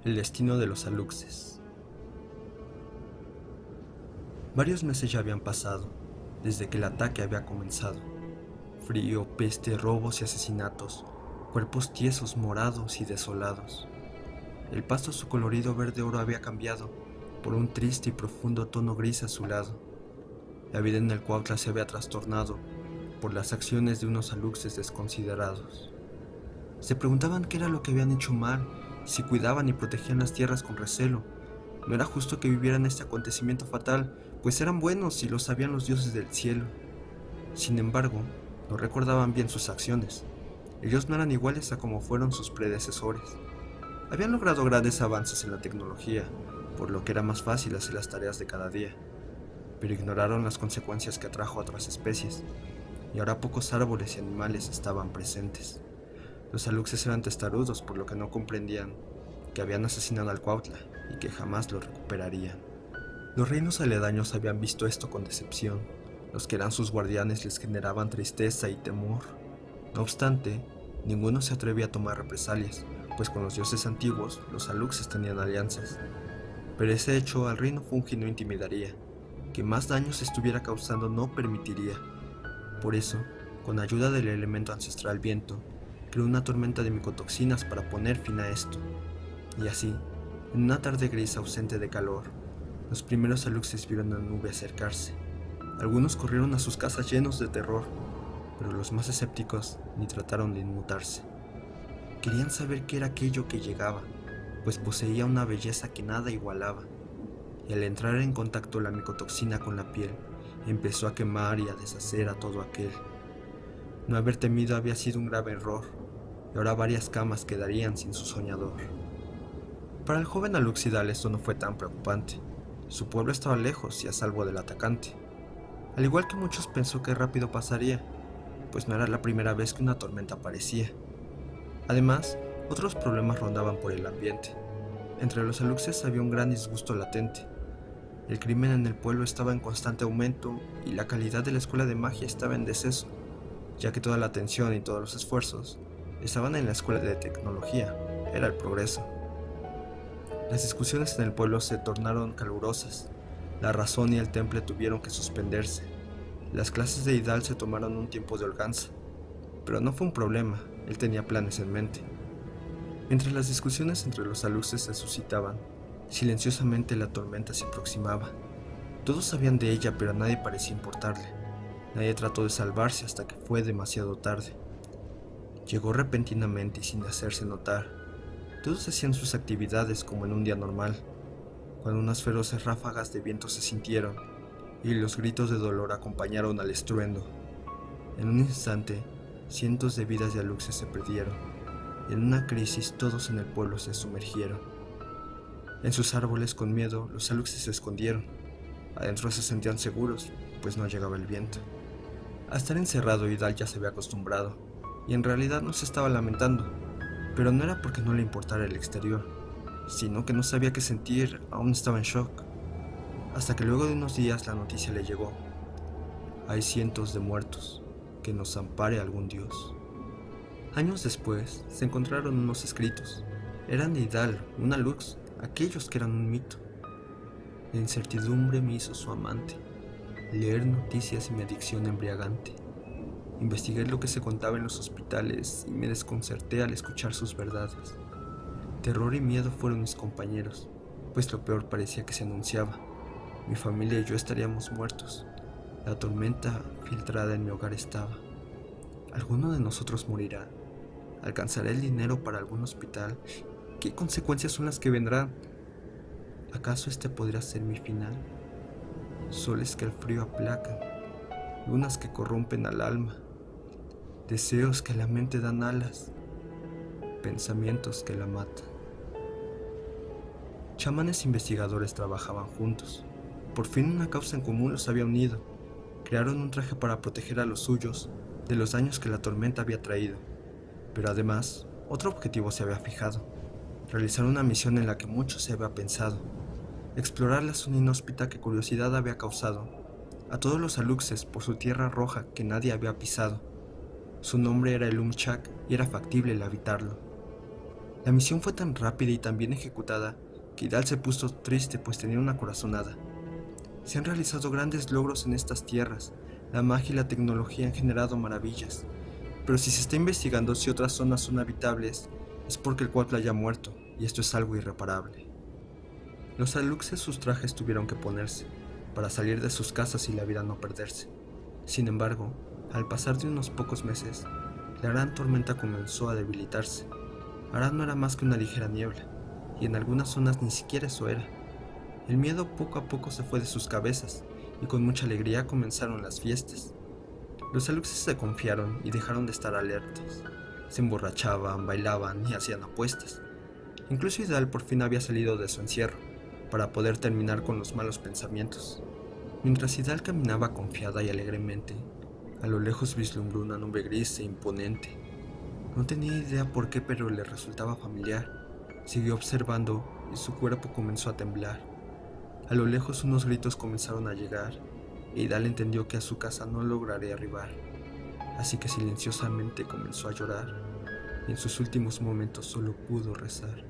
El destino de los Aluxes. Varios meses ya habían pasado, desde que el ataque había comenzado. Frío, peste, robos y asesinatos, cuerpos tiesos, morados y desolados. El pasto su colorido verde oro había cambiado por un triste y profundo tono gris azulado. La vida en el Cuautla se había trastornado por las acciones de unos Aluxes desconsiderados. Se preguntaban qué era lo que habían hecho mal, si cuidaban y protegían las tierras con recelo. No era justo que vivieran este acontecimiento fatal, pues eran buenos y lo sabían los dioses del cielo. Sin embargo, no recordaban bien sus acciones. Ellos no eran iguales a como fueron sus predecesores. Habían logrado grandes avances en la tecnología, por lo que era más fácil hacer las tareas de cada día, pero ignoraron las consecuencias que atrajo a otras especies, y ahora pocos árboles y animales estaban presentes. Los Aluxes eran testarudos, por lo que no comprendían que habían asesinado al Cuautla y que jamás lo recuperarían. Los reinos aledaños habían visto esto con decepción. Los que eran sus guardianes les generaban tristeza y temor. No obstante, ninguno se atrevía a tomar represalias, pues con los dioses antiguos los Aluxes tenían alianzas. Pero ese hecho al reino Fungi no intimidaría. Que más daños estuviera causando no permitiría. Por eso, con ayuda del elemento ancestral viento, creó una tormenta de micotoxinas para poner fin a esto. Y así, en una tarde gris ausente de calor, los primeros Aluxes vieron la nube acercarse. Algunos corrieron a sus casas llenos de terror, pero los más escépticos ni trataron de inmutarse. Querían saber qué era aquello que llegaba, pues poseía una belleza que nada igualaba. Y al entrar en contacto la micotoxina con la piel, empezó a quemar y a deshacer a todo aquel. No haber temido había sido un grave error, y ahora varias camas quedarían sin su soñador. Para el joven Aluxidal esto no fue tan preocupante. Su pueblo estaba lejos y a salvo del atacante. Al igual que muchos pensó que rápido pasaría, pues no era la primera vez que una tormenta aparecía. Además, otros problemas rondaban por el ambiente. Entre los Aluxes había un gran disgusto latente. El crimen en el pueblo estaba en constante aumento y la calidad de la escuela de magia estaba en deceso, ya que toda la atención y todos los esfuerzos estaban en la escuela de tecnología. Era el progreso. Las discusiones en el pueblo se tornaron calurosas. La razón y el temple tuvieron que suspenderse. Las clases de Idal se tomaron un tiempo de holganza, pero no fue un problema, él tenía planes en mente. Mientras las discusiones entre los Aluxes se suscitaban, silenciosamente la tormenta se aproximaba. Todos sabían de ella, pero a nadie parecía importarle. Nadie trató de salvarse hasta que fue demasiado tarde. Llegó repentinamente y sin hacerse notar. Todos hacían sus actividades como en un día normal, cuando unas feroces ráfagas de viento se sintieron y los gritos de dolor acompañaron al estruendo. En un instante, cientos de vidas de Aluxes se perdieron, y en una crisis todos en el pueblo se sumergieron. En sus árboles con miedo, los Aluxes se escondieron. Adentro se sentían seguros, pues no llegaba el viento. A estar encerrado, Idal ya se había acostumbrado, y en realidad no se estaba lamentando, pero no era porque no le importara el exterior, sino que no sabía qué sentir, aún estaba en shock. Hasta que luego de unos días la noticia le llegó. Hay cientos de muertos, que nos ampare algún dios. Años después, se encontraron unos escritos. Eran de Idal, una Lux, aquellos que eran un mito. La incertidumbre me hizo su amante, leer noticias y mi adicción embriagante. Investigué lo que se contaba en los hospitales y me desconcerté al escuchar sus verdades. Terror y miedo fueron mis compañeros, pues lo peor parecía que se anunciaba. Mi familia y yo estaríamos muertos. La tormenta filtrada en mi hogar estaba. ¿Alguno de nosotros morirá? ¿Alcanzará el dinero para algún hospital? ¿Qué consecuencias son las que vendrán? ¿Acaso este podría ser mi final? Soles que el frío aplacan, lunas que corrompen al alma, deseos que a la mente dan alas, pensamientos que la matan. Chamanes e investigadores trabajaban juntos. Por fin una causa en común los había unido. Crearon un traje para proteger a los suyos de los daños que la tormenta había traído. Pero además, otro objetivo se había fijado: realizar una misión en la que mucho se había pensado. Explorar la zona inhóspita que curiosidad había causado a todos los Aluxes por su tierra roja que nadie había pisado. Su nombre era el Umchak y era factible el habitarlo. La misión fue tan rápida y tan bien ejecutada que Idal se puso triste pues tenía una corazonada. Se han realizado grandes logros en estas tierras, la magia y la tecnología han generado maravillas, pero si se está investigando si otras zonas son habitables, es porque el Cuautla haya muerto, y esto es algo irreparable. Los aluxes sus trajes tuvieron que ponerse, para salir de sus casas y la vida no perderse. Sin embargo, al pasar de unos pocos meses, la gran tormenta comenzó a debilitarse. Ahora no era más que una ligera niebla, y en algunas zonas ni siquiera eso era. El miedo poco a poco se fue de sus cabezas, y con mucha alegría comenzaron las fiestas. Los aluxes se confiaron y dejaron de estar alertas. Se emborrachaban, bailaban y hacían apuestas. Incluso Idal por fin había salido de su encierro, para poder terminar con los malos pensamientos. Mientras Idal caminaba confiada y alegremente, a lo lejos vislumbró una nube gris e imponente. No tenía idea por qué, pero le resultaba familiar. Siguió observando y su cuerpo comenzó a temblar. A lo lejos unos gritos comenzaron a llegar, e Idal entendió que a su casa no lograría arribar. Así que silenciosamente comenzó a llorar, y en sus últimos momentos solo pudo rezar.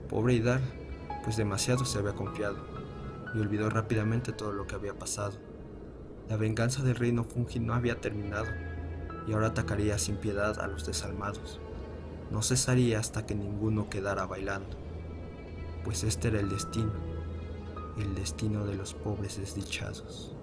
Pobre Idal, pues demasiado se había confiado, y olvidó rápidamente todo lo que había pasado. La venganza del reino Fungi no había terminado, y ahora atacaría sin piedad a los desalmados. No cesaría hasta que ninguno quedara bailando, pues este era el destino de los pobres desdichados.